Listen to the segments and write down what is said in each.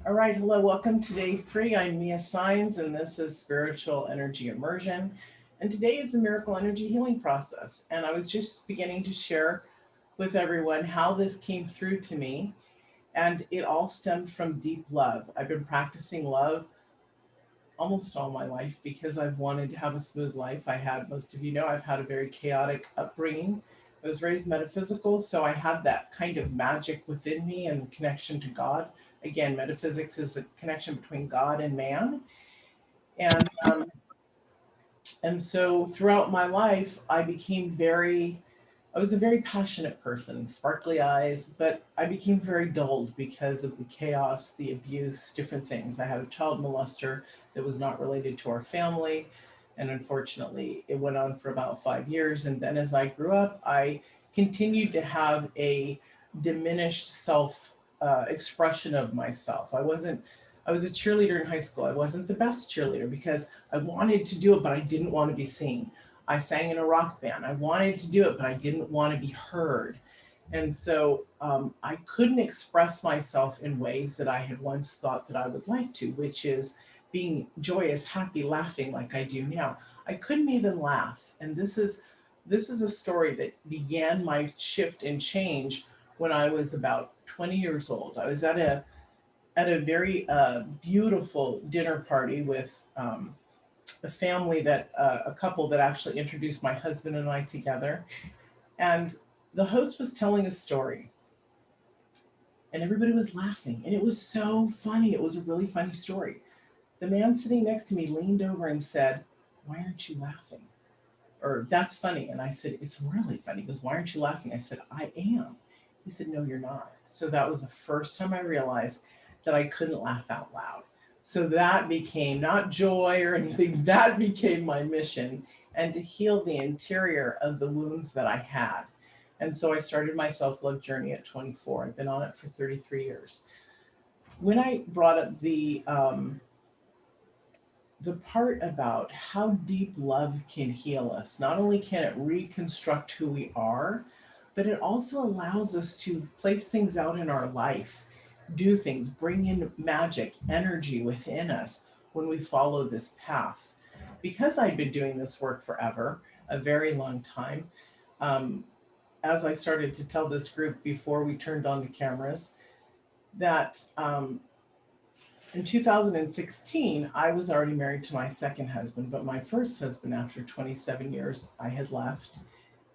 All right, hello, welcome to day 3. I'm Mia Saenz, and this is Spiritual Energy Immersion. And today is the Miracle Energy Healing Process. And I was just beginning to share with everyone how this came through to me. And it all stemmed from deep love. I've been practicing love almost all my life because I've wanted to have a smooth life. Most of you know, I've had a very chaotic upbringing. I was raised metaphysical, so I had that kind of magic within me and connection to God. Again, metaphysics is a connection between God and man. And and so throughout my life, I was a very passionate person, sparkly eyes, but I became very dulled because of the chaos, the abuse, different things. I had a child molester that was not related to our family. And unfortunately, it went on for about 5 years. And then as I grew up, I continued to have a diminished self expression of myself. I was a cheerleader in high school. I wasn't the best cheerleader because I wanted to do it, but I didn't want to be seen. I sang in a rock band. I wanted to do it, but I didn't want to be heard. And so I couldn't express myself in ways that I had once thought that I would like to, which is being joyous, happy, laughing like I do now. I couldn't even laugh. And this is a story that began my shift and change when I was about 20 years old. I was at a very beautiful dinner party with a family a couple that actually introduced my husband and I together. And the host was telling a story, and everybody was laughing. And it was so funny. It was a really funny story. The man sitting next to me leaned over and said, "Why aren't you laughing?" Or, "That's funny." And I said, "It's really funny." He goes, "Why aren't you laughing?" I said, "I am." He said, "No, you're not." So that was the first time I realized that I couldn't laugh out loud. So that became not joy or anything, that became my mission, and to heal the interior of the wounds that I had. And so I started my self love journey at 24. I've been on it for 33 years. When I brought up the part about how deep love can heal us, not only can it reconstruct who we are, but it also allows us to place things out in our life, do things, bring in magic, energy within us when we follow this path. Because I'd been doing this work forever, a very long time, um, as I started to tell this group before we turned on the cameras, that in 2016, I was already married to my second husband, but my first husband, after 27 years, I had left,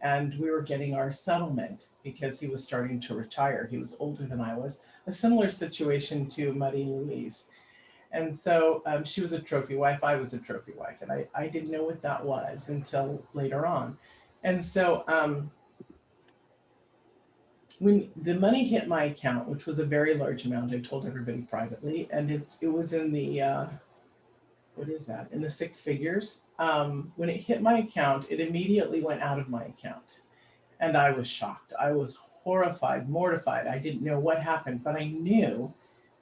and we were getting our settlement because he was starting to retire. He was older than I was, a similar situation to Marie Louise. And so she was a trophy wife, I was a trophy wife, and I didn't know what that was until later on. And so when the money hit my account, which was a very large amount, I told everybody privately, and it was in the what is that, in the six figures. When it hit my account, it immediately went out of my account. And I was shocked. I was horrified, mortified. I didn't know what happened, but I knew,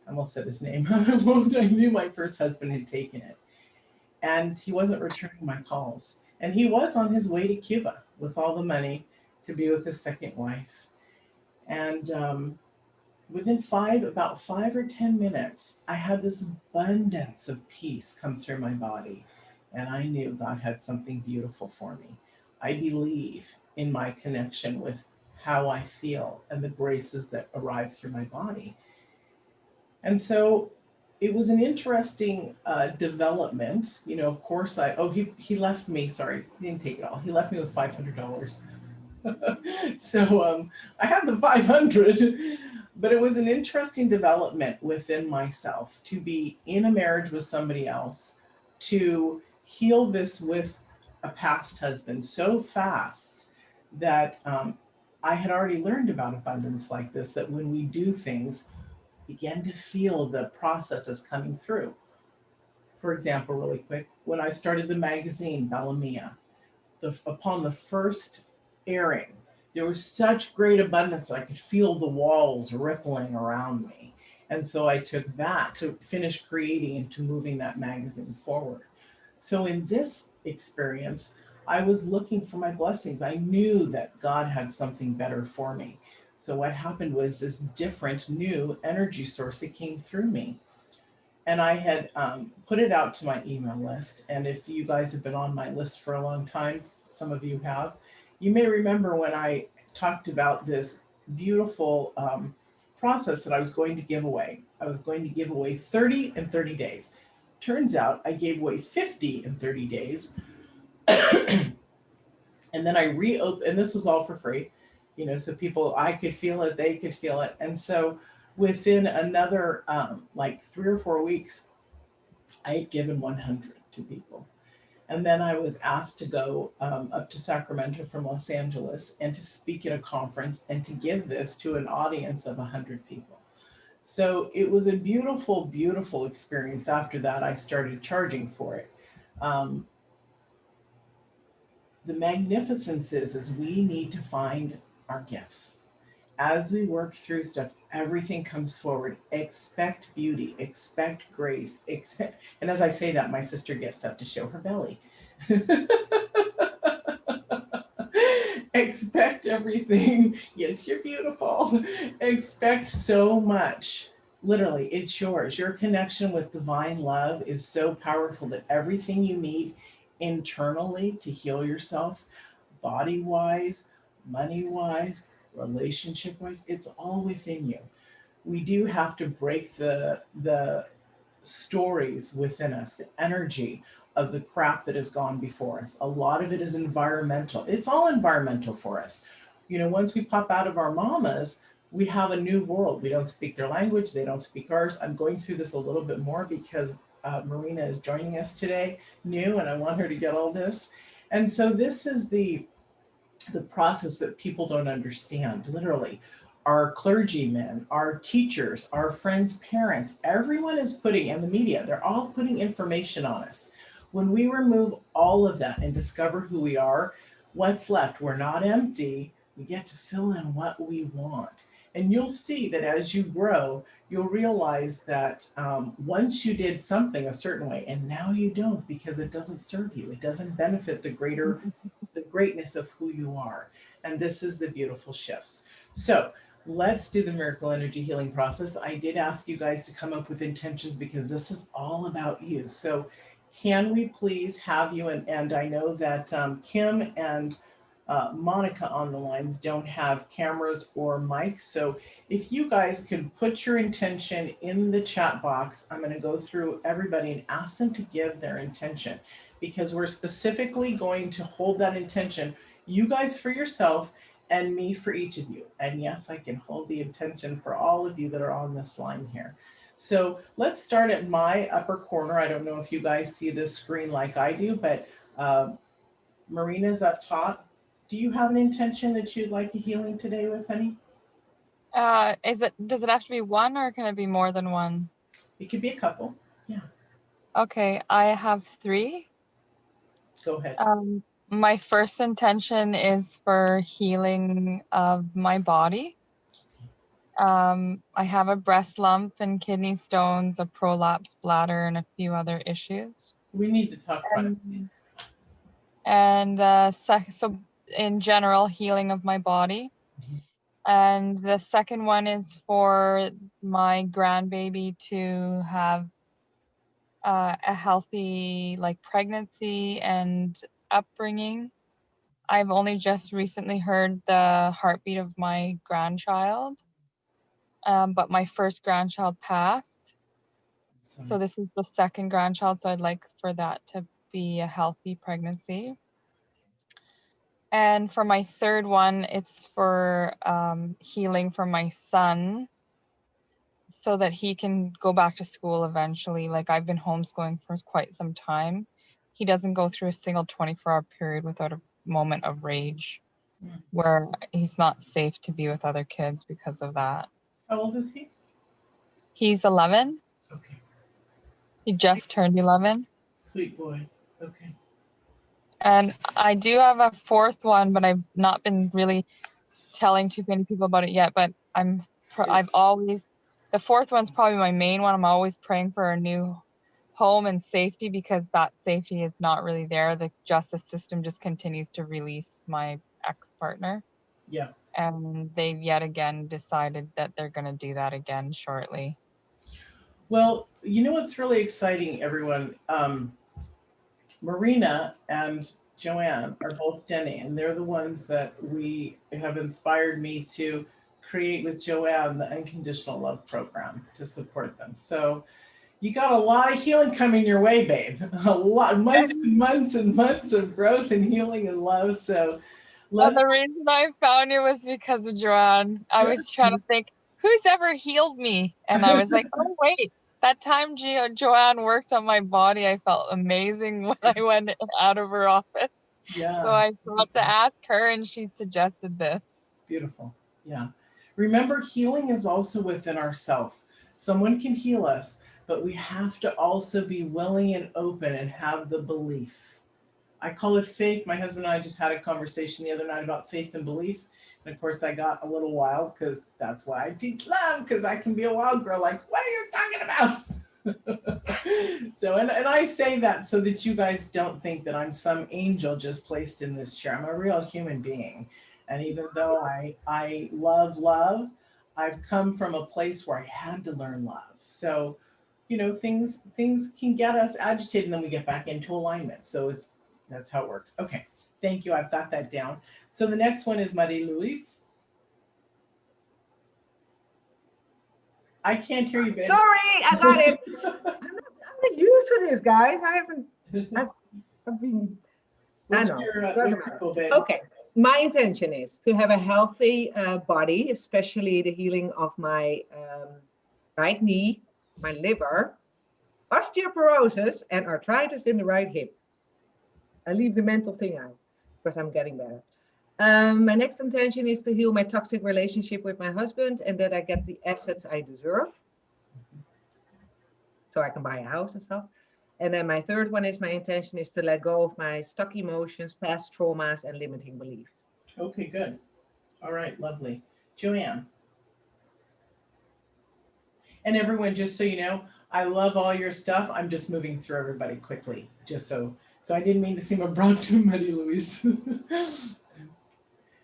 I almost said his name, I knew my first husband had taken it. And he wasn't returning my calls. And he was on his way to Cuba with all the money to be with his second wife. And within about 5 or 10 minutes, I had this abundance of peace come through my body, and I knew God had something beautiful for me. I believe in my connection with how I feel and the graces that arrive through my body. And so it was an interesting development. You know, of course, he left me, sorry, he didn't take it all. He left me with $500. So I had the 500, but it was an interesting development within myself to be in a marriage with somebody else, to heal this with a past husband so fast that I had already learned about abundance like this, that when we do things, begin to feel the processes coming through. For example, really quick, when I started the magazine, Bella Mia, upon the first airing, there was such great abundance I could feel the walls rippling around me. And so I took that to finish creating and to moving that magazine forward. So in this experience, I was looking for my blessings. I knew that God had something better for me. So what happened was this different new energy source that came through me. and I had put it out to my email list. And if you guys have been on my list for a long time, some of you have, you may remember when I talked about this beautiful process that I was going to give away. I was going to give away 30 in 30 days. Turns out I gave away 50 in 30 days. And then I reopened, and this was all for free, so people, I could feel it, they could feel it. And so within another like 3 or 4 weeks, I had given 100 to people. And then I was asked to go up to Sacramento from Los Angeles and to speak at a conference and to give this to an audience of 100 people. So it was a beautiful, beautiful experience. After that, I started charging for it. Um, the magnificence is we need to find our gifts. As we work through stuff, everything comes forward. Expect beauty, expect grace, and as I say that, my sister gets up to show her belly. Expect everything. Yes, you're beautiful. Expect so much. Literally, it's yours. Your connection with divine love is so powerful that everything you need internally to heal yourself, body wise, money wise, relationship wise, it's all within you. We do have to break the stories within us, the energy of the crap that has gone before us. A lot of it is environmental. It's all environmental for us. Once we pop out of our mamas, we have a new world. We don't speak their language, they don't speak ours. I'm going through this a little bit more because Marina is joining us today, new, and I want her to get all this. And so this is the process that people don't understand. Literally, our clergymen, our teachers, our friends' parents, everyone is putting, and the media, they're all putting information on us. When we remove all of that and discover who we are, what's left? We're not empty. We get to fill in what we want. And you'll see that as you grow, you'll realize that once you did something a certain way, and now you don't because it doesn't serve you, it doesn't benefit the greatness of who you are. And this is the beautiful shifts. So let's do the miracle energy healing process. I did ask you guys to come up with intentions because this is all about you. So can we please have you, and I know that Kim and Monica on the lines don't have cameras or mics. So if you guys could put your intention in the chat box, I'm going to go through everybody and ask them to give their intention, because we're specifically going to hold that intention, you guys for yourself and me for each of you. And yes, I can hold the intention for all of you that are on this line here. So let's start at my upper corner. I don't know if you guys see this screen like I do, but Marina's up top. Do you have an intention that you'd like a healing today with, honey? Does it have to be one, or can it be more than one? It could be a couple. Yeah. Okay, I have 3. Go ahead. My first intention is for healing of my body. I have a breast lump and kidney stones, a prolapsed bladder, and a few other issues. We need to talk privately. And so in general, healing of my body. Mhm. And the second one is for my grandbaby to have a healthy pregnancy and upbringing. I've only just recently heard the heartbeat of my grandchild, but my first grandchild passed. So this is the second grandchild, so I'd like for that to be a healthy pregnancy. And for my third one, it's for healing for my son so that he can go back to school eventually. Like, I've been homeschooling for quite some time. He doesn't go through a single 24-hour period without a moment of rage where he's not safe to be with other kids because of that. How old is he? He's 11. Okay. He just turned 11. Sweet boy. Okay. And I do have a fourth one, but I've not been really telling too many people about it yet. But I've always, the fourth one's probably my main one. I'm always praying for a new home and safety, because that safety is not really there. The justice system just continues to release my ex-partner. Yeah. And they've yet again decided that they're going to do that again shortly. Well, you know what's really exciting, everyone? Marina and Joanne are both Jenny, and they're the ones that we have inspired me to create with Joanne the unconditional love program to support them. So you got a lot of healing coming your way, babe. A lot, months and months and months of growth and healing and love. So Well, let's. the reason I found you was because of Joanne. I was trying to think, who's ever healed me? And I was like, oh, wait, that time Joanne worked on my body, I felt amazing when I went out of her office. So Yeah, I thought to ask her, and she suggested this. beautiful. Yeah. Remember, healing is also within ourself. Someone can heal us, but we have to also be willing and open and have the belief. I call it faith. My husband and I just had a conversation the other night about faith and belief. And of course, I got a little wild because that's why I teach love, because I can be a wild girl like, what are you talking about? So, and I say that so that you guys don't think that I'm some angel just placed in this chair. I'm a real human being. And even though I love love, I've come from a place where I had to learn love. So, you know, things can get us agitated and then we get back into alignment. So that's how it works. Okay, thank you. I've got that down. So the next one is Marie Louise. I can't hear you, babe. Sorry, I got it. I'm not used to this, guys. I've been, I know. Doesn't matter. Okay. My intention is to have a healthy body, especially the healing of my right knee, my liver, osteoporosis, and arthritis in the right hip. I leave the mental thing out because I'm getting better. My next intention is to heal my toxic relationship with my husband and that I get the assets I deserve, so I can buy a house and stuff. And then my third one is my intention is to let go of my stuck emotions, past traumas, and limiting beliefs. Okay, good. All right, lovely. Joanne. And everyone, just so you know, I love all your stuff. I'm just moving through everybody quickly, just so I didn't mean to seem abrupt to Marie Louise.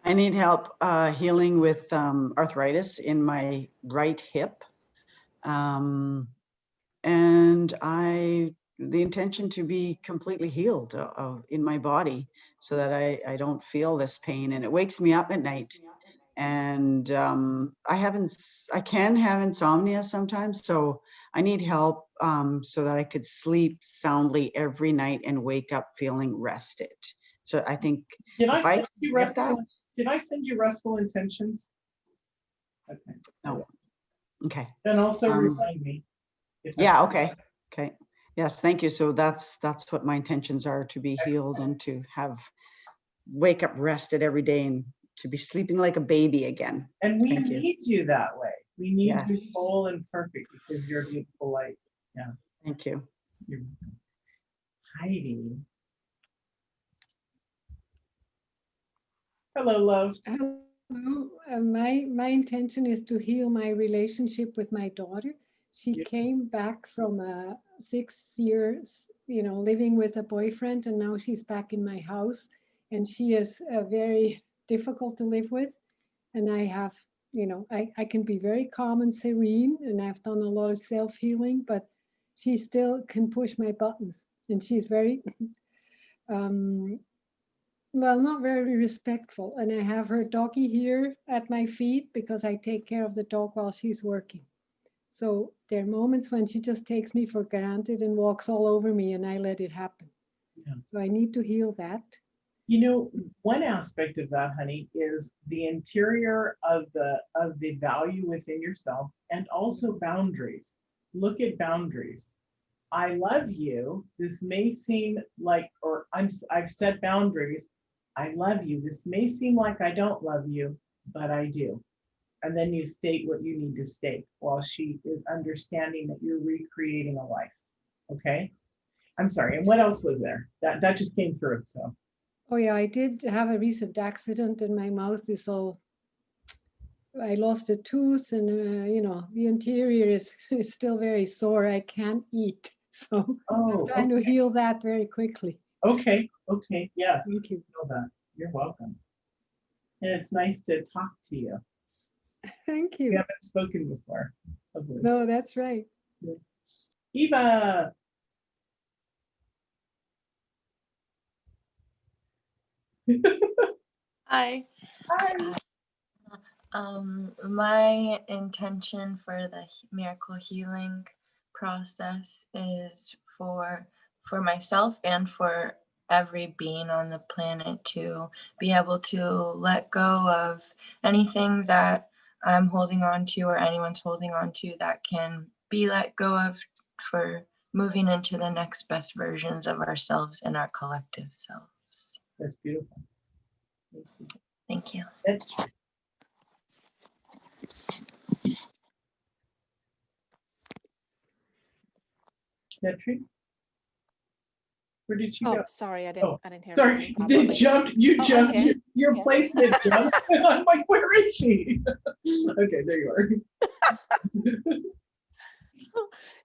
I need help healing with arthritis in my right hip. And the intention to be completely healed in my body so that I don't feel this pain, and it wakes me up at night. And I can have insomnia sometimes, so I need help so that I could sleep soundly every night and wake up feeling rested. So I think Did I send you restful intentions? Okay. No. Okay. Then also remind me. Yeah. Okay. Okay. Yes. Thank you. So that's what my intentions are, to be healed and to wake up rested every day and to be sleeping like a baby again. And we need you that way. We need you Yes. whole and perfect because you're a beautiful light. Yeah. Thank you. You're welcome. Heidi. Hello, love. Hello. My intention is to heal my relationship with my daughter. She came back from 6 years, living with a boyfriend, and now she's back in my house, and she is very difficult to live with. And I have, I can be very calm and serene, and I've done a lot of self-healing, but she still can push my buttons, and she's very well, not very respectful. And I have her doggy here at my feet because I take care of the dog while she's working. So there are moments when she just takes me for granted and walks all over me, and I let it happen. Yeah. So I need to heal that. You know, one aspect of that, honey, is the interior of the value within yourself, and also boundaries. Look at boundaries. I love you. This may seem like, or I've set boundaries. I love you. This may seem like I don't love you, but I do. And then you state what you need to state while she is understanding that you're recreating a life. Okay. I'm sorry. And what else was there? That just came through. So. Oh yeah, I did have a recent accident, and my mouth is all. I lost a tooth, and the interior is still very sore. I can't eat, so I'm trying to heal that very quickly. Okay. Okay. Yes. Thank you. Know that. You're welcome. And it's nice to talk to you. Thank you. We haven't spoken before. No, that's right. Eva. Hi. Hi. My intention for the miracle healing process is for myself and for every being on the planet to be able to let go of anything that I'm holding on to or anyone's holding on to that can be let go of, for moving into the next best versions of ourselves and our collective selves. That's beautiful. Thank you. It's Petri? Where did she go? Oh, sorry, I didn't hear. Sorry, you they properly. jumped. You Oh, I'm jumped. here. Your Yeah. placement jumped. And I'm like, where is she? Okay, there you are.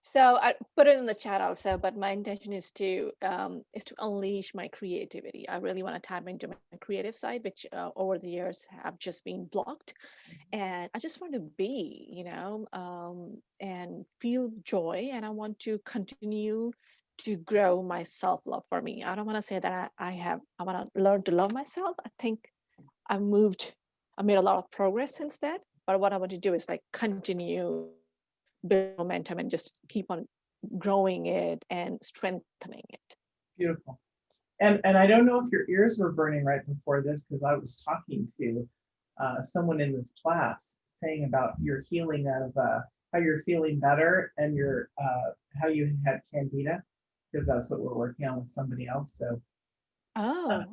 So I put it in the chat also, but my intention is to unleash my creativity. I really want to tap into my creative side, which over the years have just been blocked. And I just want to be, and feel joy. And I want to continue to grow my self-love. For me, I don't want to say that I want to learn to love myself. I think I made a lot of progress since that. But what I want to do is like continue build momentum and just keep on growing it and strengthening it. Beautiful. And I don't know if your ears were burning right before this, because I was talking to someone in this class saying about your healing of how you're feeling better and your how you had candida, because that's what we're working on with somebody else. So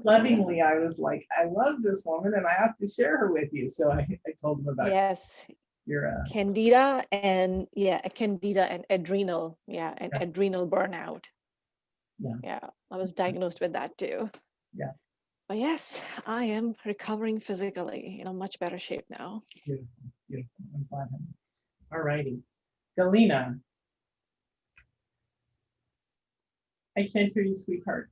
lovingly, I was like, I love this woman and I have to share her with you. So I told them about your candida and candida and adrenal adrenal burnout. I was diagnosed with that too. But yes, I am recovering physically in a much better shape now. Beautiful. I'm glad. All righty, Galina, I can't hear you, sweetheart.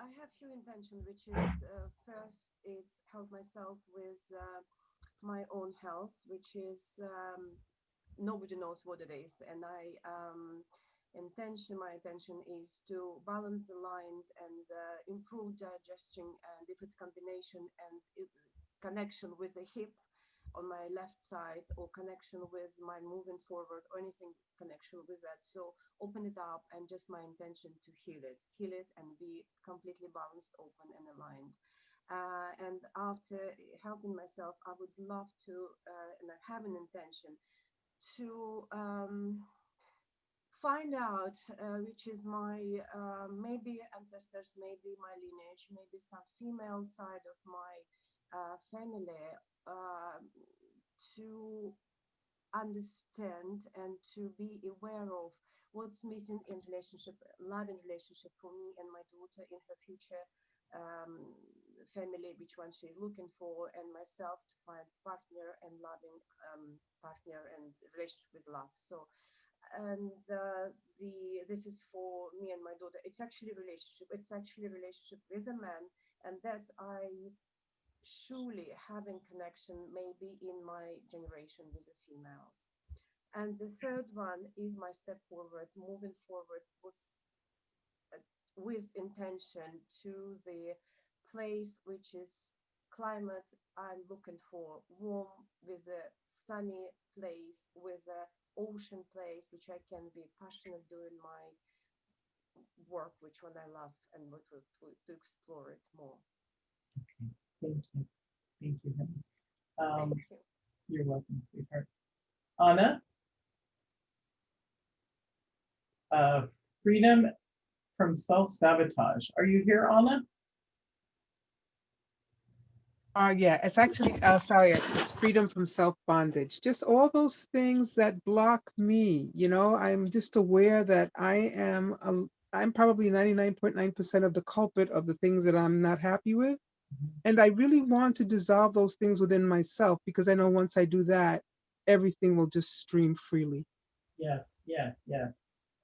I have few intentions, which is first, it's help myself with my own health, which is nobody knows what it is, and my intention is to balance the line and improve digestion, and if it's combination and connection with the hip on my left side, or connection with my moving forward, or anything connection with that. So open it up, and just my intention to heal it and be completely balanced, open and aligned. And after helping myself, I would love to, and I have an intention to find out which is my maybe ancestors, maybe my lineage, maybe some female side of my family, to understand and to be aware of what's missing in relationship, loving relationship for me and my daughter in her future family, which one she's looking for, and myself to find partner and loving partner and relationship with love. So and this is for me and my daughter. It's actually a relationship with a man, and that I surely having connection maybe in my generation with the females. And the third one is my step forward, moving forward with intention to the place which is climate I'm looking for, warm, with a sunny place, with a ocean place, which I can be passionate doing my work, which one I love, and to explore it more. Okay. Thank you. Thank you. You're welcome, sweetheart. Anna, freedom from self-sabotage. Are you here, Anna? Yeah, it's actually, sorry, it's freedom from self-bondage. Just all those things that block me, I'm just aware that I'm probably 99.9% of the culprit of the things that I'm not happy with. And I really want to dissolve those things within myself, because I know once I do that, everything will just stream freely. Yes.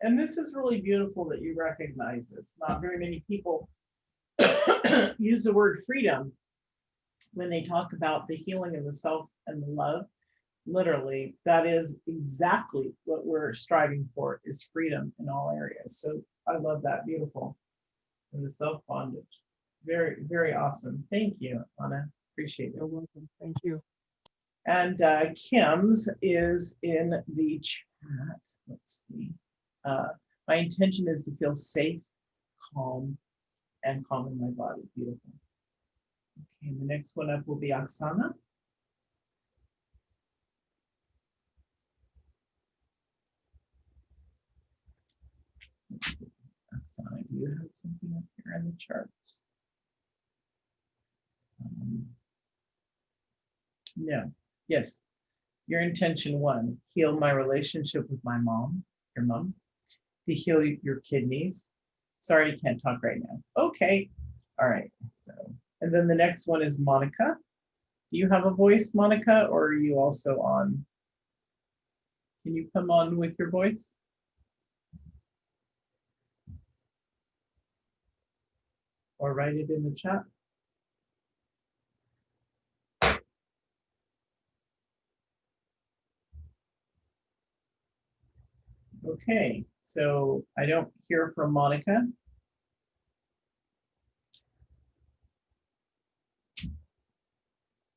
And this is really beautiful that you recognize this. Not very many people use the word freedom when they talk about the healing of the self and the love. Literally, that is exactly what we're striving for, is freedom in all areas. So I love that. Beautiful. And the self-bondage. Very, very awesome. Thank you, Anna. Appreciate it. You're welcome. Thank you. And Kim's is in the chat. Let's see. My intention is to feel safe, calm, and calm in my body. Beautiful. Okay, the next one up will be Oksana. Oksana, do you have something up here in the charts? No. Yes. Your intention 1, heal my relationship with my mom, your mom, to heal your kidneys. Sorry, you can't talk right now. Okay. All right. So, and then the next one is Monica. Do you have a voice, Monica, or are you also on? Can you come on with your voice? Or write it in the chat? Okay, so I don't hear from Monica.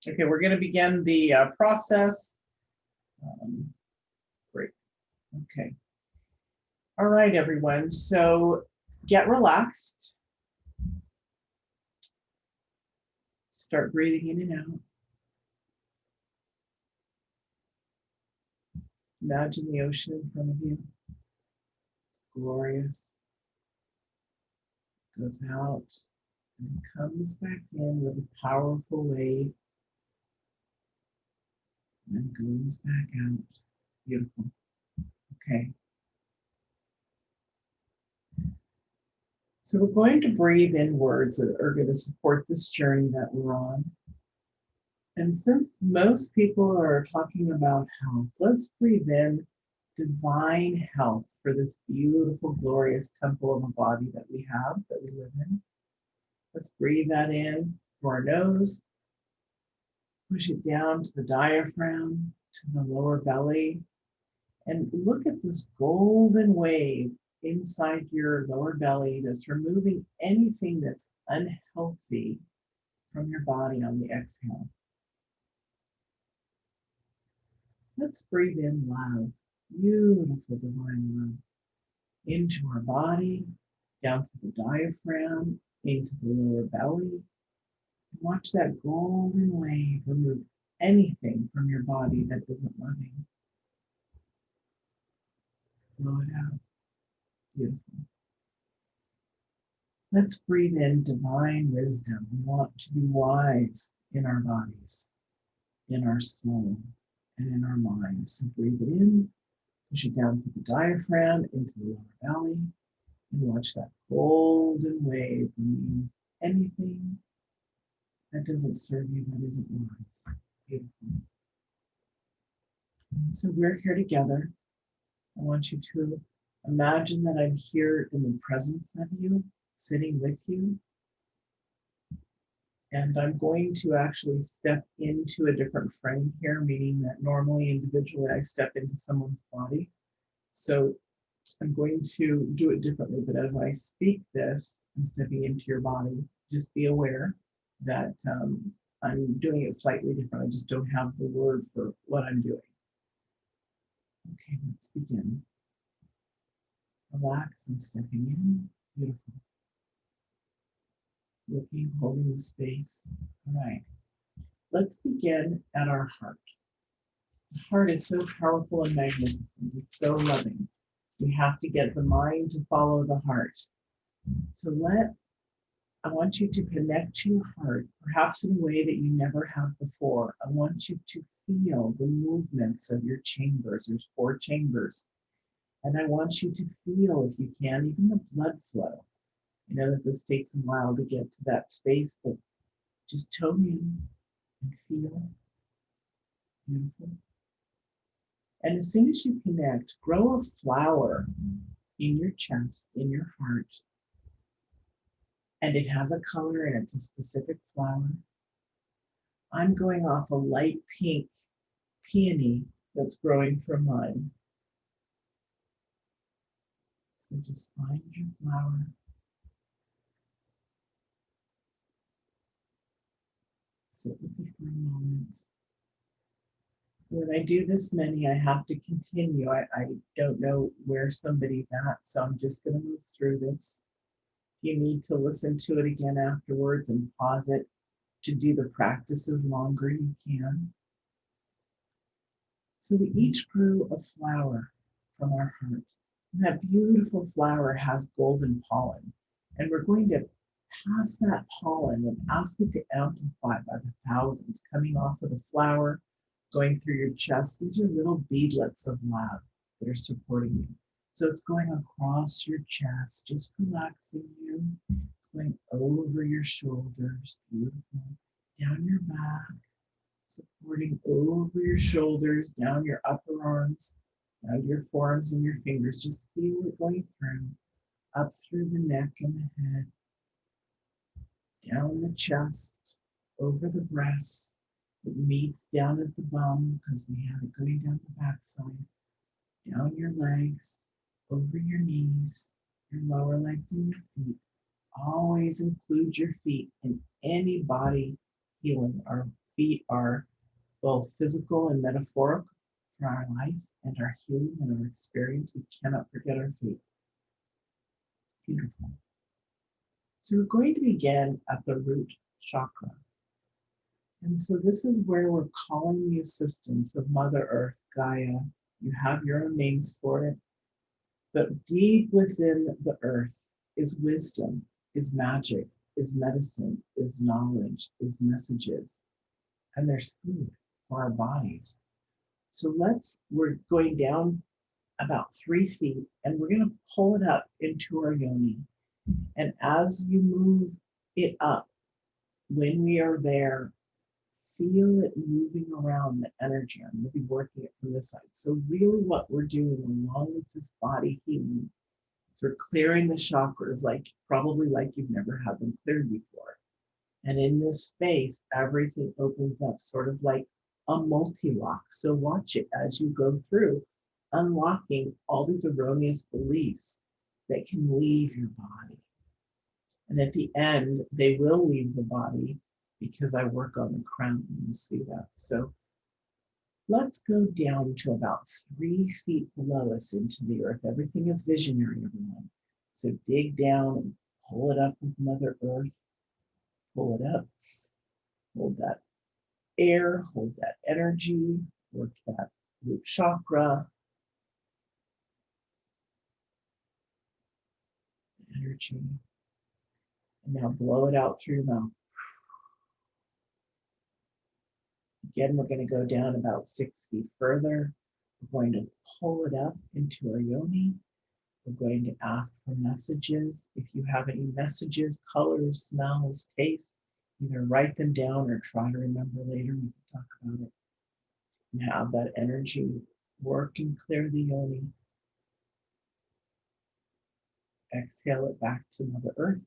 Okay, we're going to begin the process. Great. Okay. All right, everyone. So get relaxed. Start breathing in and out. Imagine the ocean in front of you. It's glorious. Goes out and comes back in with a powerful wave. And then goes back out. Beautiful. Okay. So we're going to breathe in words that are going to support this journey that we're on. And since most people are talking about health, let's breathe in divine health for this beautiful, glorious temple of a body that we have, that we live in. Let's breathe that in through our nose, push it down to the diaphragm, to the lower belly, and look at this golden wave inside your lower belly that's removing anything that's unhealthy from your body on the exhale. Let's breathe in love, beautiful divine love, into our body, down to the diaphragm, into the lower belly. And watch that golden wave remove anything from your body that isn't loving. Blow it out. Beautiful. Let's breathe in divine wisdom. We want to be wise in our bodies, in our soul, and in our mind. So breathe it in, push it down to the diaphragm, into the lower belly, and watch that golden wave remove anything that doesn't serve you, that isn't wise. Beautiful. So we're here together. I want you to imagine that I'm here in the presence of you, sitting with you. And I'm going to actually step into a different frame here, meaning that normally individually I step into someone's body. So I'm going to do it differently, but as I speak this, I'm stepping into your body. Just be aware that I'm doing it slightly different. I just don't have the word for what I'm doing. Okay, let's begin. Relax, I'm stepping in. Beautiful. Looking, holding the space. All right. Let's begin at our heart. The heart is so powerful and magnificent. It's so loving. We have to get the mind to follow the heart. So I want you to connect to your heart, perhaps in a way that you never have before. I want you to feel the movements of your chambers. There's 4 chambers. And I want you to feel, if you can, even the blood flow. I know that this takes a while to get to that space, but just tone in and feel. Beautiful. And as soon as you connect, grow a flower in your chest, in your heart. And it has a color and it's a specific flower. I'm going off a light pink peony that's growing from mine. So just find your flower. Sit with it for a moment. When I do this many, I have to continue. I don't know where somebody's at, so I'm just going to move through this. If you need to listen to it again afterwards and pause it to do the practices longer, you can. So we each grew a flower from our heart. And that beautiful flower has golden pollen. And we're going to pass that pollen and ask it to amplify by the thousands coming off of the flower, going through your chest. These are little beadlets of love that are supporting you. So it's going across your chest, just relaxing you. It's going over your shoulders, beautiful, down your back, supporting over your shoulders, down your upper arms, down your forearms and your fingers. Just feel it going through, up through the neck and the head, down the chest, over the breast. It meets down at the bum because we have it going down the backside, down your legs, over your knees, your lower legs and your feet. Always include your feet in any body healing. Our feet are both physical and metaphorical for our life and our healing and our experience. We cannot forget our feet. Beautiful. So we're going to begin at the root chakra. And so this is where we're calling the assistance of Mother Earth, Gaia. You have your own names for it. But deep within the earth is wisdom, is magic, is medicine, is knowledge, is messages. And there's food for our bodies. So we're going down about 3 feet and we're going to pull it up into our yoni. And as you move it up, when we are there, feel it moving around the energy. I'm going to be working it from this side. So really what we're doing along with this body healing is we're clearing the chakras probably like you've never had them cleared before. And in this space, everything opens up sort of like a multi-lock. So watch it as you go through, unlocking all these erroneous beliefs that can leave your body. And at the end, they will leave the body because I work on the crown, and you see that. So let's go down to about 3 feet below us into the earth. Everything is visionary, everyone. So dig down and pull it up with Mother Earth. Pull it up, hold that air, hold that energy, work that root chakra. Energy. And now blow it out through your mouth. Again, we're going to go down about 6 feet further. We're going to pull it up into our yoni. We're going to ask for messages. If you have any messages, colors, smells, tastes, either write them down or try to remember later. We can talk about it. And have that energy work and clear the yoni. Exhale it back to Mother Earth.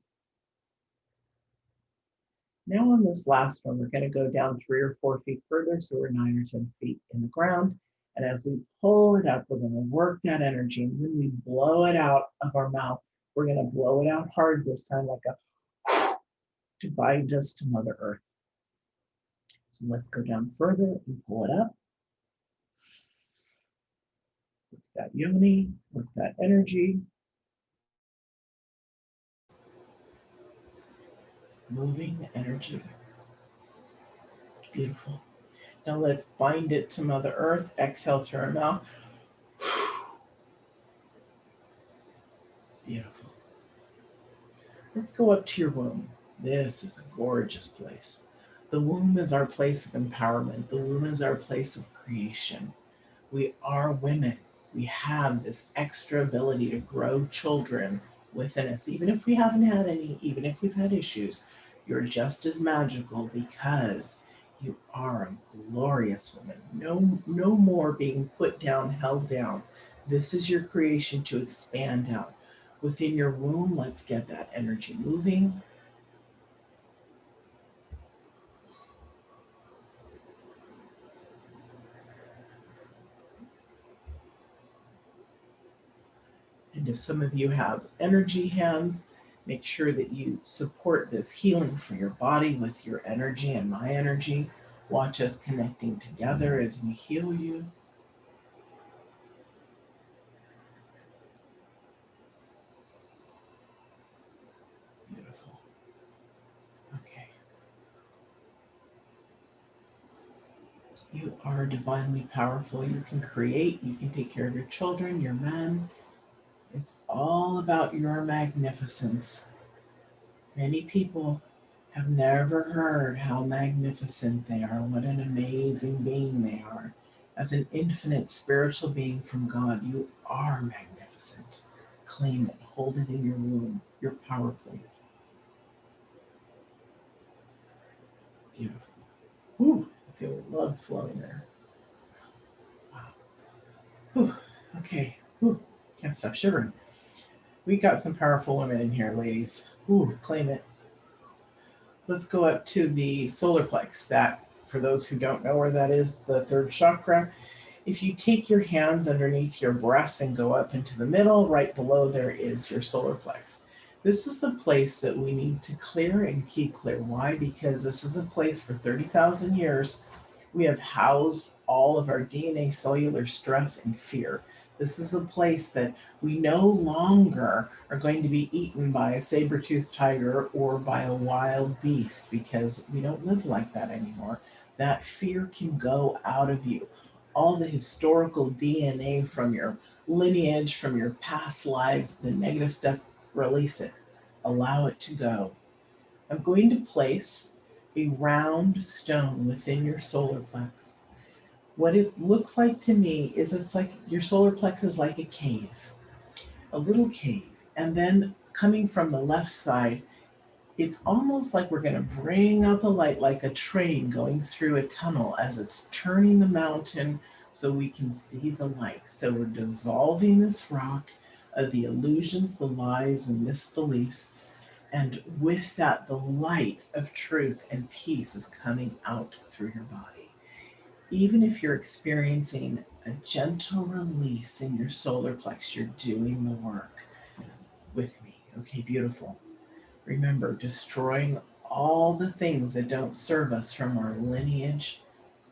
Now on this last one, we're going to go down 3 or 4 feet further, so we're 9 or 10 feet in the ground. And as we pull it up, we're going to work that energy. And when we blow it out of our mouth, we're going to blow it out hard this time, like a to bind us to Mother Earth. So let's go down further and pull it up. Work that yoni, work that energy. Moving the energy. Beautiful. Now let's bind it to Mother Earth. Exhale through our mouth. Beautiful. Let's go up to your womb. This is a gorgeous place. The womb is our place of empowerment. The womb is our place of creation. We are women. We have this extra ability to grow children within us. Even if we haven't had any, even if we've had issues, you're just as magical because you are a glorious woman. No more being put down, held down. This is your creation to expand out. Within your womb, let's get that energy moving. And if some of you have energy hands, make sure that you support this healing for your body with your energy and my energy. Watch us connecting together as we heal you. Beautiful. Okay. You are divinely powerful. You can create, you can take care of your children, your men. It's all about your magnificence. Many people have never heard how magnificent they are, what an amazing being they are. As an infinite spiritual being from God, you are magnificent. Claim it, hold it in your womb, your power place. Beautiful. Ooh, I feel love flowing there. Wow. Whew. Okay. Whew. Can't stop shivering. We got some powerful women in here, ladies. Ooh, claim it. Let's go up to the solar plex. That, for those who don't know where that is, the third chakra. If you take your hands underneath your breasts and go up into the middle, right below there is your solar plex. This is the place that we need to clear and keep clear. Why? Because this is a place for 30,000 years we have housed all of our DNA cellular stress and fear. This is the place that we no longer are going to be eaten by a saber-toothed tiger or by a wild beast, because we don't live like that anymore. That fear can go out of you. All the historical DNA from your lineage, from your past lives, the negative stuff, release it. Allow it to go. I'm going to place a round stone within your solar plex. What it looks like to me is it's like your solar plex is like a cave, a little cave. And then coming from the left side, it's almost like we're going to bring out the light like a train going through a tunnel as it's turning the mountain so we can see the light. So we're dissolving this rock, the illusions, the lies, and misbeliefs. And with that, the light of truth and peace is coming out through your body. Even if you're experiencing a gentle release in your solar plex, you're doing the work with me. Okay, beautiful. Remember, destroying all the things that don't serve us from our lineage,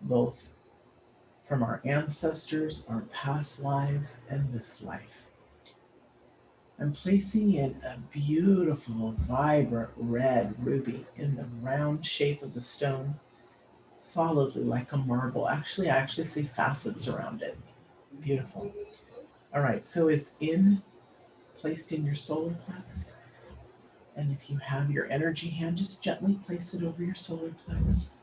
both from our ancestors, our past lives, and this life. I'm placing in a beautiful, vibrant red ruby in the round shape of the stone, solidly like a marble. Actually, I actually see facets around it. Beautiful. All right, so it's placed in your solar plex. And if you have your energy hand, just gently place it over your solar plex.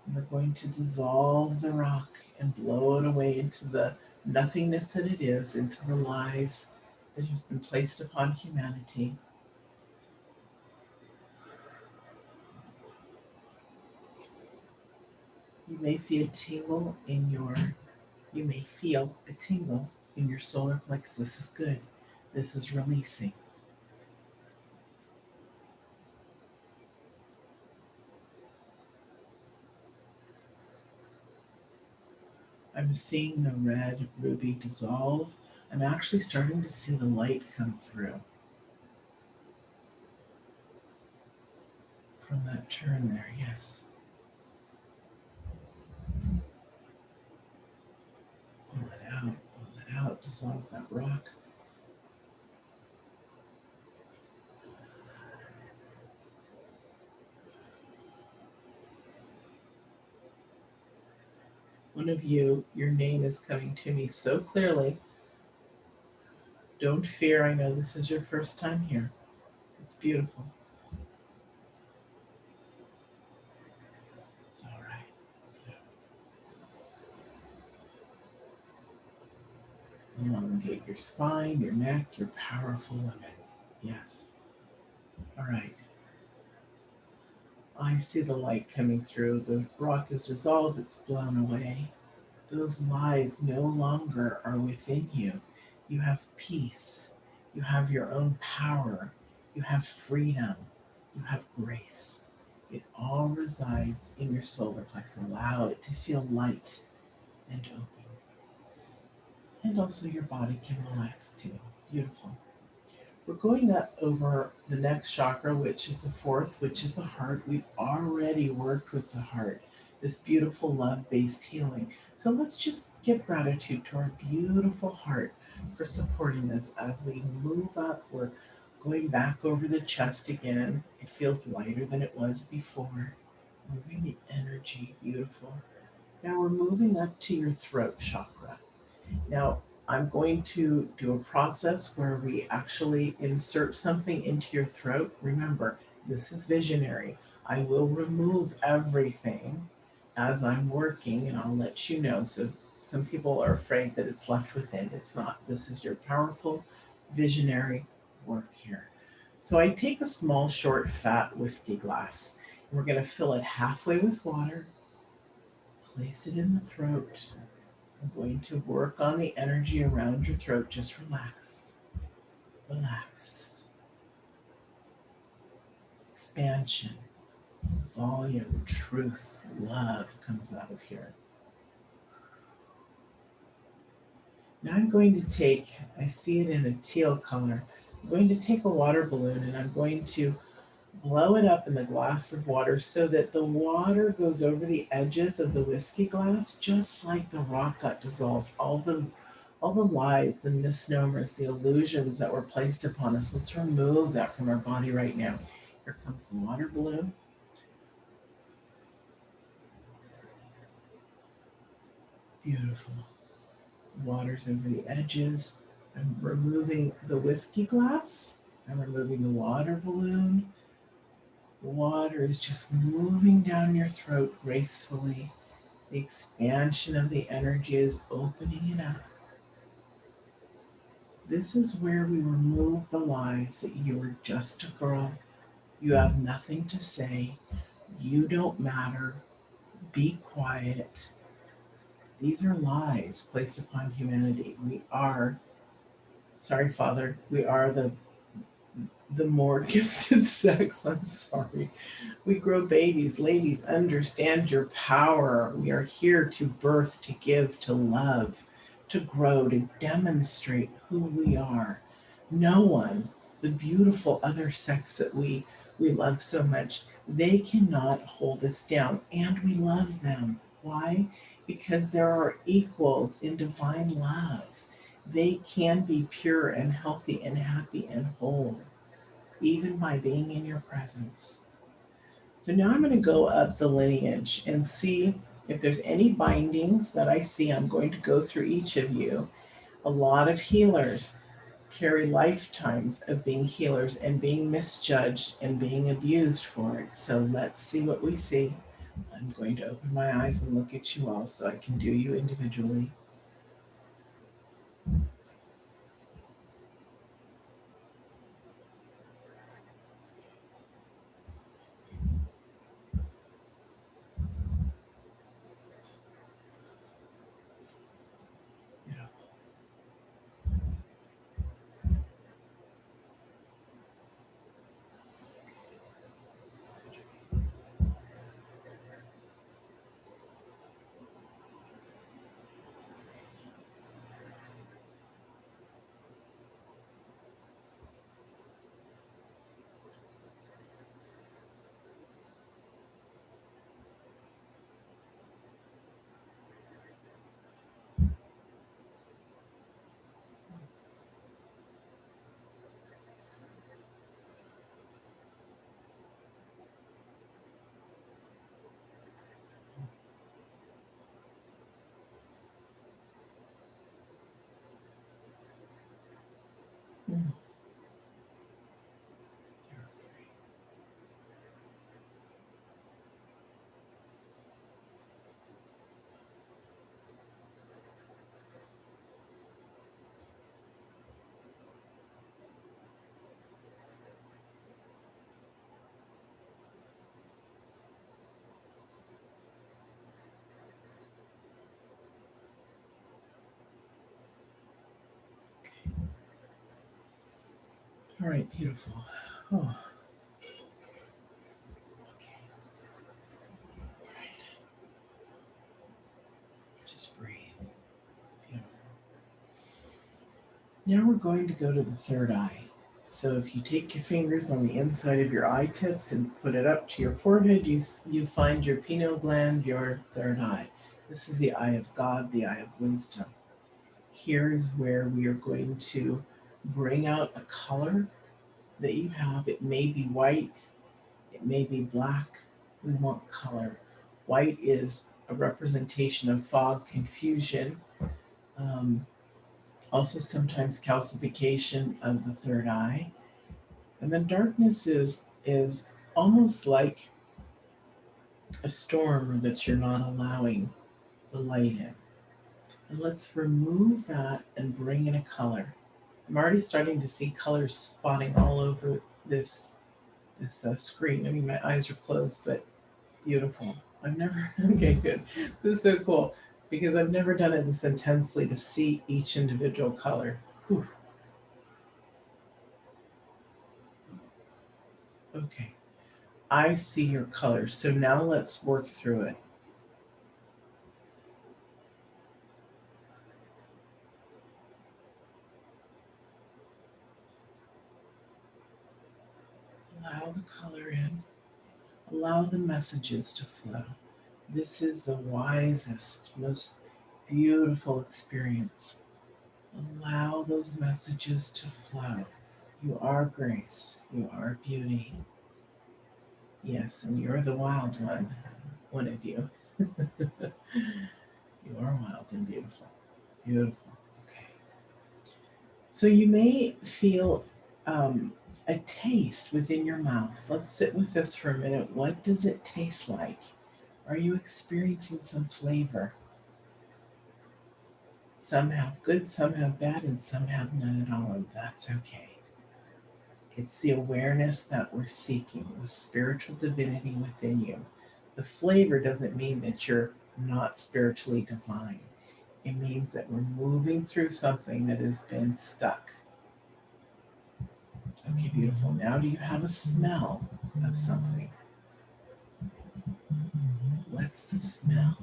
And we're going to dissolve the rock and blow it away into the nothingness that it is, into the lies that has been placed upon humanity. You may feel a tingle in your solar plex. This is good. This is releasing. I'm seeing the red ruby dissolve. I'm actually starting to see the light come through from that turn there, yes. Pull it out, dissolve that rock. One of you, your name is coming to me so clearly. Don't fear, I know this is your first time here. It's beautiful. It's all right. Elongate your spine, your neck, your powerful women. Yes. All right. I see the light coming through. The rock is dissolved. It's blown away. Those lies no longer are within you. You have peace. You have your own power. You have freedom. You have grace. It all resides in your solar plex. Allow it to feel light and open. And also your body can relax too. Beautiful. We're going up over the next chakra, which is the fourth, which is the heart. We've already worked with the heart, this beautiful love-based healing. So let's just give gratitude to our beautiful heart for supporting this as we move up. We're going back over the chest again. It feels lighter than it was before. Moving the energy, beautiful. Now we're moving up to your throat chakra. Now, I'm going to do a process where we actually insert something into your throat. Remember, this is visionary. I will remove everything as I'm working, and I'll let you know. So some people are afraid that it's left within. It's not. This is your powerful visionary work here. So I take a small, short, fat whiskey glass, and we're going to fill it halfway with water, place it in the throat. I'm going to work on the energy around your throat. Just relax. Relax. Expansion, volume, truth, love comes out of here. Now I'm going to take, I see it in a teal color. I'm going to take a water balloon and I'm going to blow it up in the glass of water so that the water goes over the edges of the whiskey glass, just like the rock got dissolved. All the lies, the misnomers, the illusions that were placed upon us. Let's remove that from our body right now. Here comes the water balloon. Beautiful. The water's over the edges. I'm removing the whiskey glass. I'm removing the water balloon. The water is just moving down your throat gracefully. The expansion of the energy is opening it up. This is where we remove the lies that you are just a girl. You have nothing to say. You don't matter. Be quiet. These are lies placed upon humanity. We are, sorry, Father, we are the more gifted sex. I'm sorry. We grow babies. Ladies, understand your power. We are here to birth, to give, to love, to grow, to demonstrate who we are. No one, the beautiful other sex that we love so much, they cannot hold us down, and we love them. Why? Because there are equals in divine love. They can be pure and healthy and happy and whole, even by being in your presence. So now I'm going to go up the lineage and see if there's any bindings that I see. I'm going to go through each of you. A lot of healers carry lifetimes of being healers and being misjudged and being abused for it. So let's see what we see. I'm going to open my eyes and look at you all so I can do you individually. All right, beautiful. Oh. Okay. All right. Just breathe. Beautiful. Now we're going to go to the third eye. So if you take your fingers on the inside of your eye tips and put it up to your forehead, you find your pineal gland, your third eye. This is the eye of God, the eye of wisdom. Here's where we are going to bring out a color that you have. It may be white, it may be black. We want color. White is a representation of fog, confusion, also sometimes calcification of the third eye. And then darkness is almost like a storm that you're not allowing the light in. And let's remove that and bring in a color. I'm already starting to see colors spotting all over this screen. I mean, my eyes are closed, but beautiful. I've never, okay, good. This is so cool because I've never done it this intensely to see each individual color. Whew. Okay, I see your colors. So now let's work through it. Allow the color in. Allow the messages to flow. This is the wisest, most beautiful experience. Allow those messages to flow. You are grace. You are beauty. Yes, and you're the wild one of you. You are wild and beautiful. Beautiful. Okay. So you may feel a taste within your mouth. Let's sit with this for a minute. What does it taste like? Are you experiencing some flavor? Some have good, some have bad, and some have none at all, and that's okay. It's the awareness that we're seeking, the spiritual divinity within you. The flavor doesn't mean that you're not spiritually divine. It means that we're moving through something that has been stuck. Okay, beautiful. Now do you have a smell of something? What's the smell?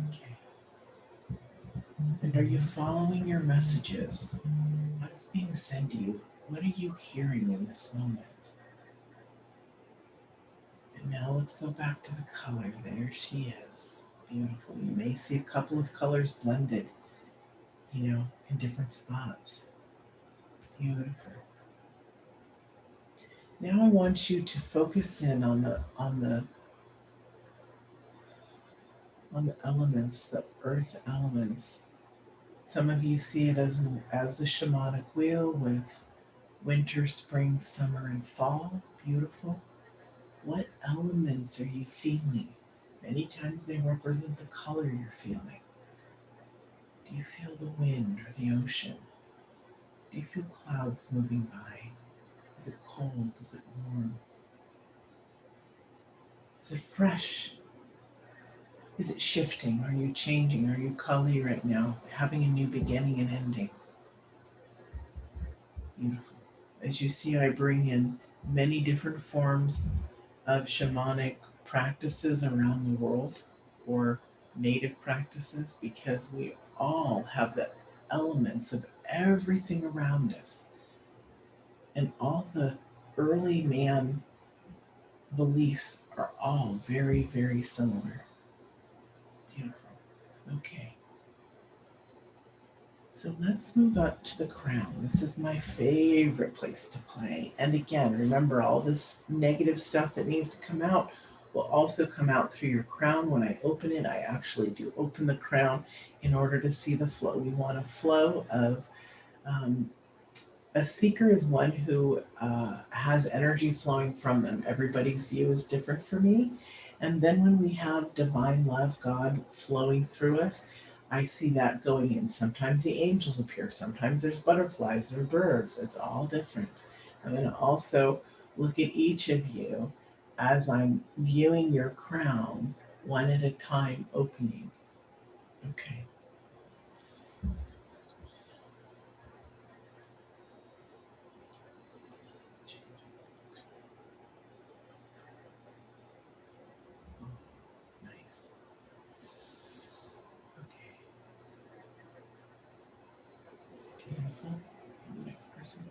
Okay. And are you following your messages? What's being said to you? What are you hearing in this moment? And now let's go back to the color. There she is. Beautiful. You may see a couple of colors blended, in different spots. Beautiful. Now I want you to focus in on the elements, the earth elements. Some of you see it as the shamanic wheel with winter, spring, summer, and fall. Beautiful. What elements are you feeling? Many times they represent the color you're feeling. Do you feel the wind or the ocean? Do you feel clouds moving by? Is it cold? Is it warm? Is it fresh? Is it shifting? Are you changing? Are you Kali right now, having a new beginning and ending? Beautiful. As you see, I bring in many different forms of shamanic practices around the world, or native practices, because we all have the elements of everything around us. And all the early man beliefs are all very, very similar. Beautiful. Okay. So let's move up to the crown. This is my favorite place to play. And again, remember, all this negative stuff that needs to come out will also come out through your crown. When I open it, I actually do open the crown in order to see the flow. We want a flow of, a seeker is one who has energy flowing from them. Everybody's view is different for me. And then when we have divine love, God flowing through us, I see that going in. Sometimes the angels appear. Sometimes there's butterflies or birds. It's all different. I'm going to also look at each of you as I'm viewing your crown, one at a time, opening. Okay. Nice. Beautiful. And the next person.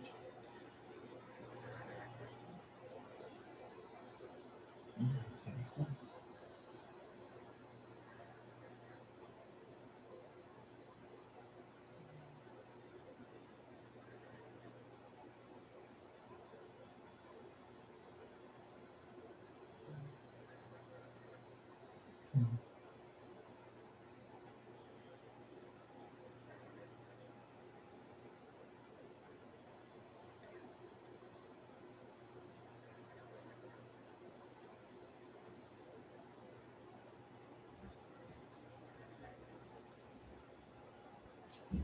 Beautiful.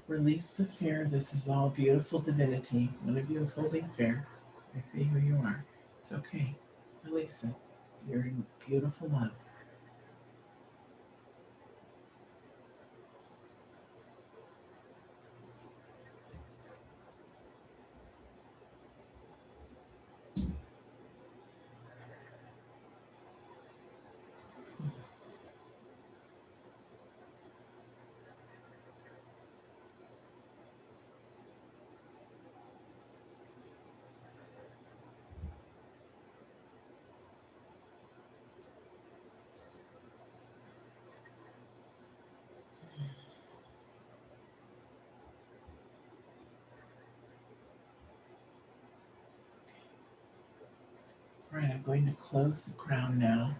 Release the fear. This is all beautiful divinity. One of you is holding fear. I see who you are. It's okay. Release it. You're in beautiful love. All right, I'm going to close the crown now.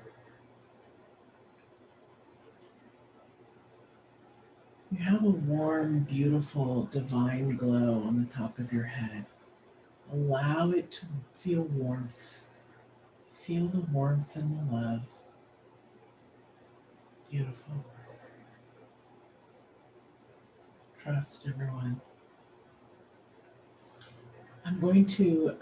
You have a warm, beautiful, divine glow on the top of your head. Allow it to feel warmth. Feel the warmth and the love. Beautiful. Trust everyone. I'm going to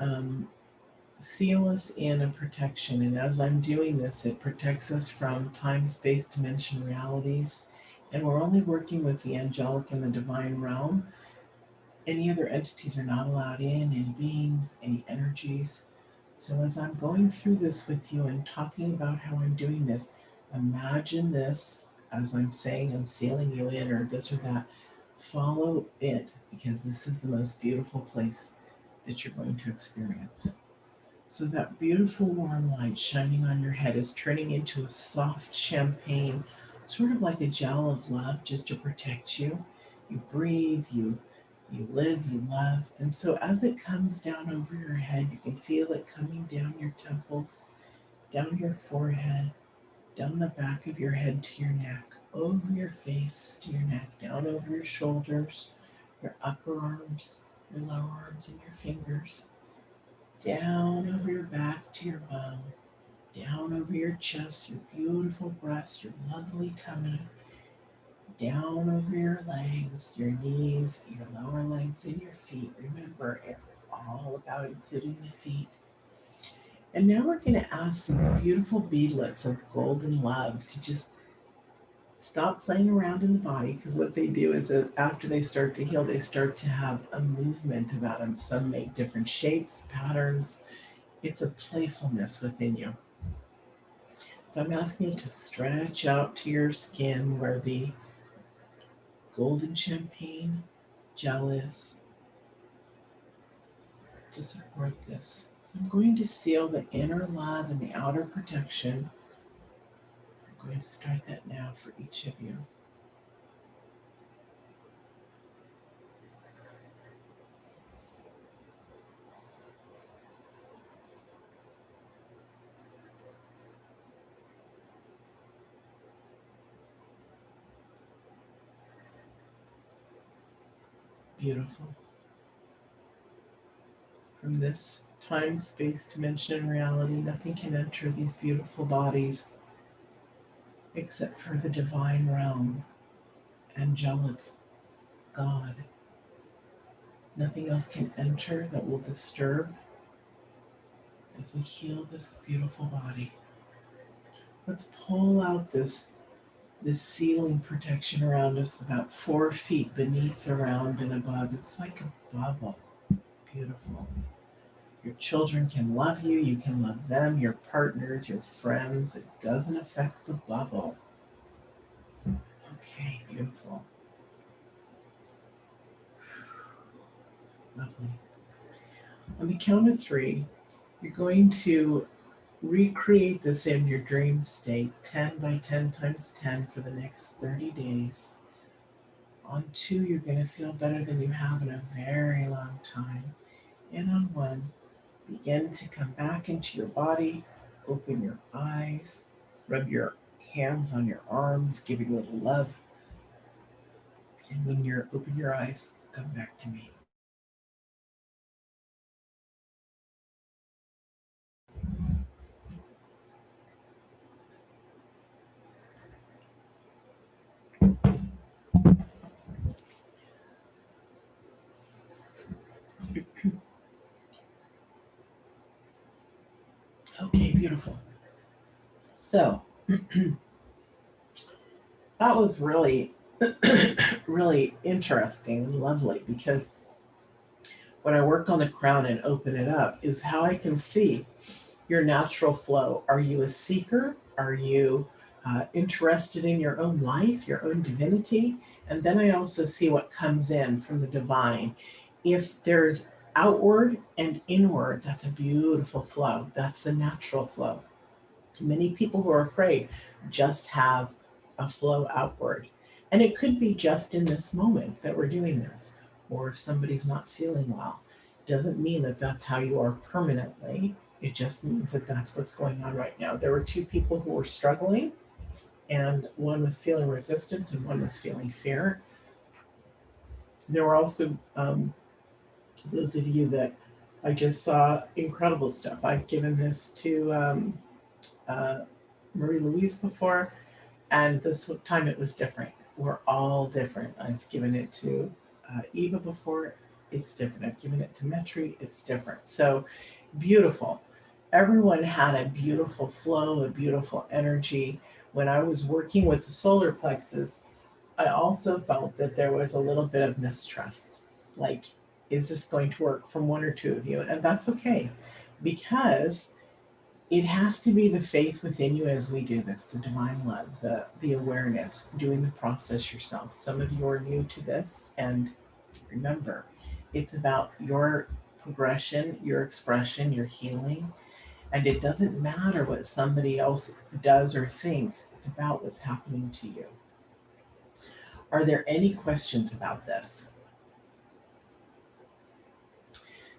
seal us in a protection, and as I'm doing this, it protects us from time, space, dimension realities, and we're only working with the angelic and the divine realm. Any other entities are not allowed in, any beings, any energies. So as I'm going through this with you and talking about how I'm doing this, imagine this as I'm saying I'm sealing you in or this or that. Follow it, because this is the most beautiful place that you're going to experience. So that beautiful warm light shining on your head is turning into a soft champagne, sort of like a gel of love, just to protect you. You breathe, you live, you love. And so as it comes down over your head, you can feel it coming down your temples, down your forehead, down the back of your head to your neck, over your face to your neck, down over your shoulders, your upper arms, your lower arms, and your fingers, down over your back to your bum, down over your chest, your beautiful breast, your lovely tummy, down over your legs, your knees, your lower legs, and your feet. Remember, it's all about including the feet. And now we're going to ask these beautiful beadlets of golden love to just stop playing around in the body, because what they do is that after they start to heal, they start to have a movement about them. Some make different shapes, patterns. It's a playfulness within you. So I'm asking you to stretch out to your skin where the golden champagne gel is to support this. So I'm going to seal the inner love and the outer protection. I'm going to start that now for each of you. Beautiful. From this time, space, dimension, and reality, nothing can enter these beautiful bodies except for the divine realm, angelic, God. Nothing else can enter that will disturb as we heal this beautiful body. Let's pull out this sealing protection around us about 4 feet beneath, around, and above. It's like a bubble. Beautiful. Your children can love you. You can love them, your partners, your friends. It doesn't affect the bubble. Okay, beautiful. Lovely. On the count of 3, you're going to recreate this in your dream state, 10 by 10 times 10 for the next 30 days. On 2, you're going to feel better than you have in a very long time. And on 1, begin to come back into your body, open your eyes, rub your hands on your arms, give you a little love. And when you're open your eyes, come back to me. Okay, beautiful. So that was really, really interesting and lovely, because when I work on the crown and open it up is how I can see your natural flow. Are you a seeker? Are you interested in your own life, your own divinity? And then I also see what comes in from the divine. If there's outward and inward, that's a beautiful flow. That's the natural flow. Many people who are afraid just have a flow outward. And it could be just in this moment that we're doing this, or if somebody's not feeling well. It doesn't mean that that's how you are permanently. It just means that that's what's going on right now. There were 2 people who were struggling, and one was feeling resistance and one was feeling fear. There were also those of you that I just saw incredible stuff. I've given this to Marie Louise before, and this time it was different. We're all different. I've given it to Eva before, it's different. I've given it to Metri, it's different. So beautiful. Everyone had a beautiful flow, a beautiful energy. When I was working with the solar plexus, I also felt that there was a little bit of mistrust. Like, is this going to work from 1 or 2 of you? And that's okay, because it has to be the faith within you as we do this, the divine love, the awareness, doing the process yourself. Some of you are new to this, and remember, it's about your progression, your expression, your healing, and it doesn't matter what somebody else does or thinks. It's about what's happening to you. Are there any questions about this?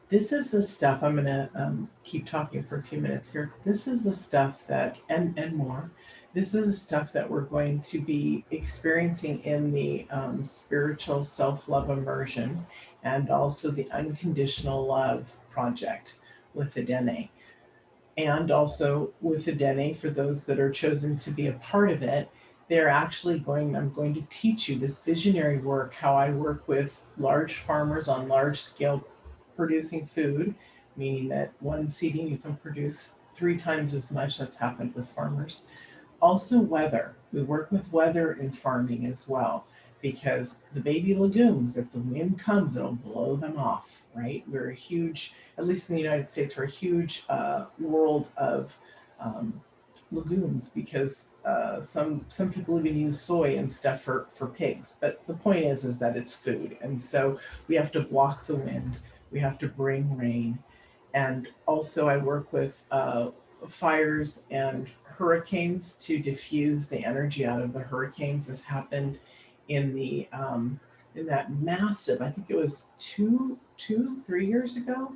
This is the stuff, I'm going to keep talking for a few minutes here. This is the stuff that, and more, this is the stuff that we're going to be experiencing in the spiritual self-love immersion, and also the unconditional love project with the Dene. And also with the Dene, for those that are chosen to be a part of it, they're actually I'm going to teach you this visionary work, how I work with large farmers on large scale producing food, meaning that one seeding you can produce 3 times as much. That's happened with farmers. Also weather. We work with weather in farming as well, because the baby legumes, if the wind comes, it'll blow them off, right? We're a huge, at least in the United States, we're a huge world of legumes, because some people even use soy and stuff for pigs. But the point is that it's food. And so we have to block the wind. We have to bring rain. And also I work with fires and hurricanes to diffuse the energy out of the hurricanes. This happened in the in that massive, I think it was 3 years ago,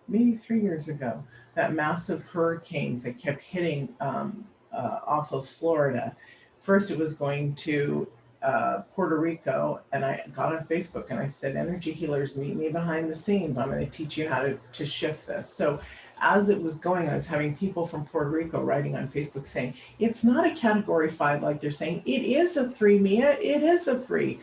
maybe 3 years ago, that massive hurricanes that kept hitting off of Florida. First it was going to Puerto Rico, and I got on Facebook and I said, energy healers, meet me behind the scenes. I'm going to teach you how to shift this. So as it was going, I was having people from Puerto Rico writing on Facebook saying, it's not a category 5 like they're saying. It is a 3, Mia. It is a 3.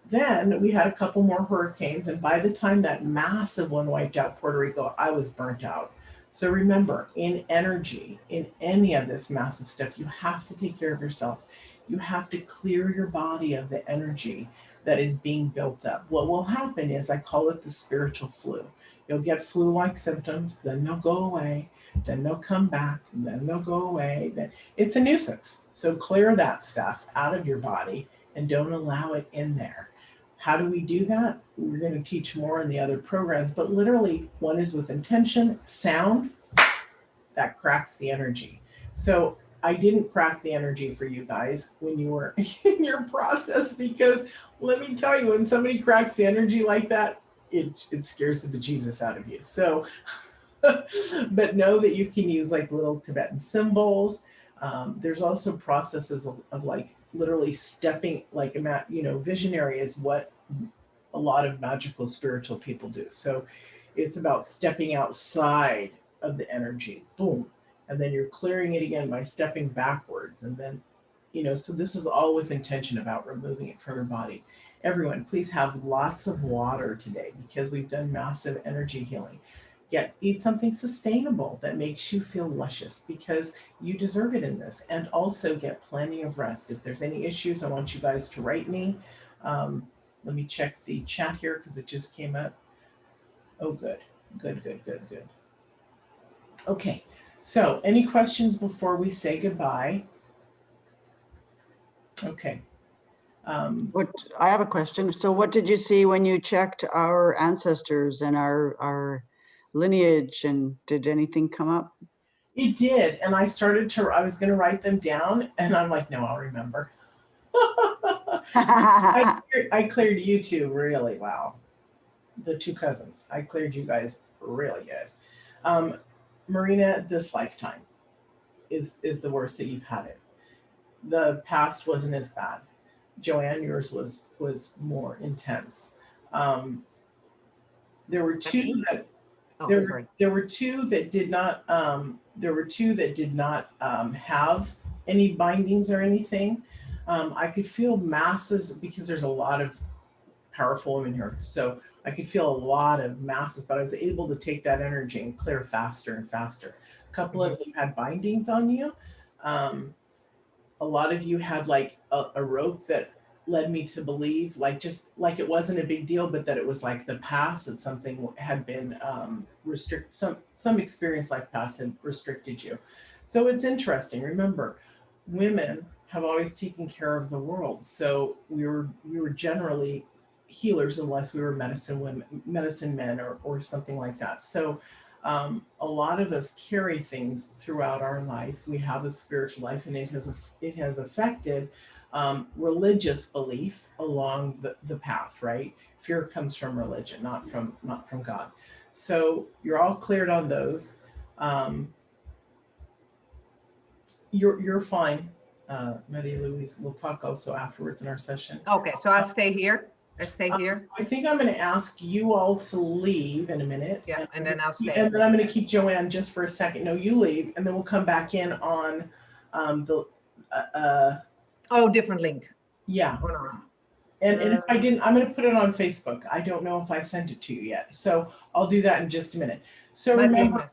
Then we had a couple more hurricanes, and by the time that massive one wiped out Puerto Rico, I was burnt out. So remember, in energy, in any of this massive stuff, you have to take care of yourself. You have to clear your body of the energy that is being built up. What will happen is, I call it the spiritual flu. You'll get flu-like symptoms, then they'll go away, then they'll come back, and then they'll go away. Then it's a nuisance. So clear that stuff out of your body and don't allow it in there. How do we do that? We're going to teach more in the other programs, but literally one is with intention, sound, that cracks the energy. So I didn't crack the energy for you guys when you were in your process, because let me tell you, when somebody cracks the energy like that, it scares the bejesus out of you. So, but know that you can use like little Tibetan symbols. There's also processes of like literally stepping, like, visionary is what a lot of magical spiritual people do. So it's about stepping outside of the energy, boom. And then you're clearing it again by stepping backwards. And then, so this is all with intention about removing it from your body. Everyone, please have lots of water today, because we've done massive energy healing. Yes, eat something sustainable that makes you feel luscious, because you deserve it in this. And also get plenty of rest. If there's any issues, I want you guys to write me. Let me check the chat here because it just came up. Oh, good. Okay, so any questions before we say goodbye? Okay. I have a question. So what did you see when you checked our ancestors and our lineage, and did anything come up? It did. And I was going to write them down, and I'm like, no, I'll remember. I cleared you two really well. The two cousins. I cleared you guys really good. Marina, this lifetime is the worst that you've had it. The past wasn't as bad. Joanne, yours was more intense. There were two that there were two that did not have any bindings or anything. I could feel masses, because there's a lot of powerful women here. So I could feel a lot of masses, but I was able to take that energy and clear faster and faster. A couple of you had bindings on you. A lot of you had like a rope that led me to believe, just like it wasn't a big deal, but that it was like the past, that something had been some experience life past had restricted you. So it's interesting. Remember, women have always taken care of the world. So we were generally healers, unless we were medicine men or something like that. So a lot of us carry things throughout our life. We have a spiritual life, and it has affected religious belief along the path, right? Fear comes from religion, not from God. So you're all cleared on those. You're fine, Maria Louise. We'll talk also afterwards in our session. Okay, so I'll stay here. Let's stay here. I think I'm going to ask you all to leave in a minute. Yeah, and then I'll stay. And then I'm going to keep Joanne just for a second. No, you leave, and then we'll come back in on the different link. Yeah. Or not. And if I didn't, I'm going to put it on Facebook. I don't know if I sent it to you yet. So I'll do that in just a minute. So remember.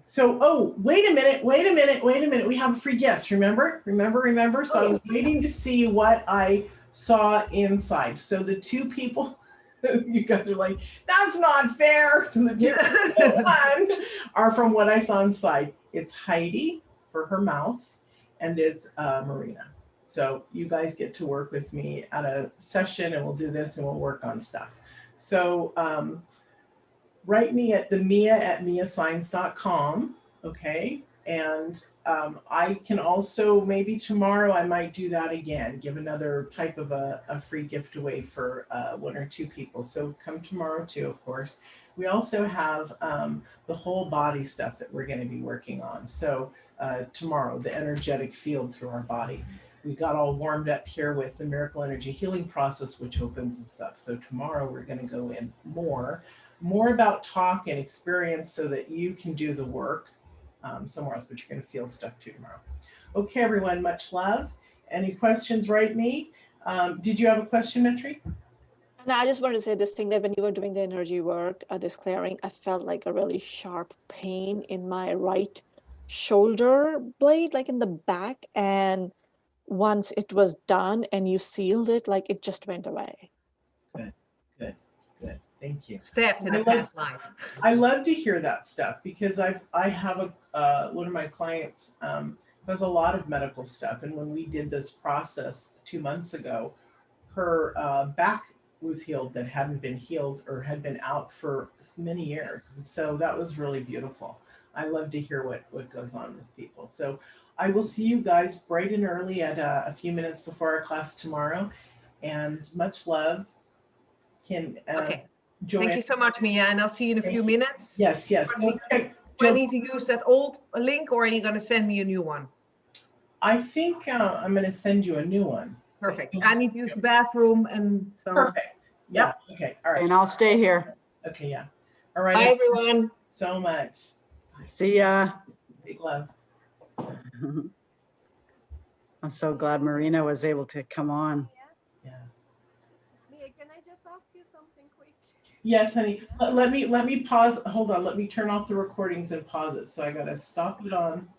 So, wait a minute. We have a free guest. Remember? So I was waiting to see what I saw inside. So the two people, you guys are like, that's not fair. So the two one are from what I saw inside. It's Heidi for her mouth, and it's Marina. So you guys get to work with me at a session, and we'll do this and we'll work on stuff. So write me at themia@miasaenz.com, okay? And I can also, maybe tomorrow I might do that again, give another type of a free gift away for one or two people. So come tomorrow too, of course. We also have the whole body stuff that we're going to be working on. So tomorrow, the energetic field through our body. We got all warmed up here with the miracle energy healing process, which opens us up. So tomorrow we're going to go in more about talk and experience, so that you can do the work somewhere else, but you're going to feel stuff too tomorrow. Okay, everyone, much love. Any questions, write me. Did you have a question, Mitri? No, I just wanted to say this thing, that when you were doing the energy work, this clearing, I felt like a really sharp pain in my right shoulder blade, like in the back. And once it was done and you sealed it, like it just went away. Good. Thank you. Step to the past life. I love to hear that stuff, because I have one of my clients does a lot of medical stuff, and when we did this process 2 months ago, her back was healed that hadn't been healed or had been out for many years. And so that was really beautiful. I love to hear what goes on with people. So I will see you guys bright and early at a few minutes before our class tomorrow. And much love. Okay. Joanne, Thank you so much, Mia, and I'll see you in a few minutes. Yes, yes. Do I need to use that old link, or are you going to send me a new one? I think I'm going to send you a new one. Perfect. I need to use the bathroom, and so. Perfect. Yeah. Yep. Okay. All right. And I'll stay here. Okay. Yeah. All right. Bye, everyone. So much. See ya. Big love. I'm so glad Marina was able to come on. Yeah. Mia, can I just ask you something quick? Yes, honey. Let me pause. Hold on. Let me turn off the recordings and pause it. So I got to stop it on.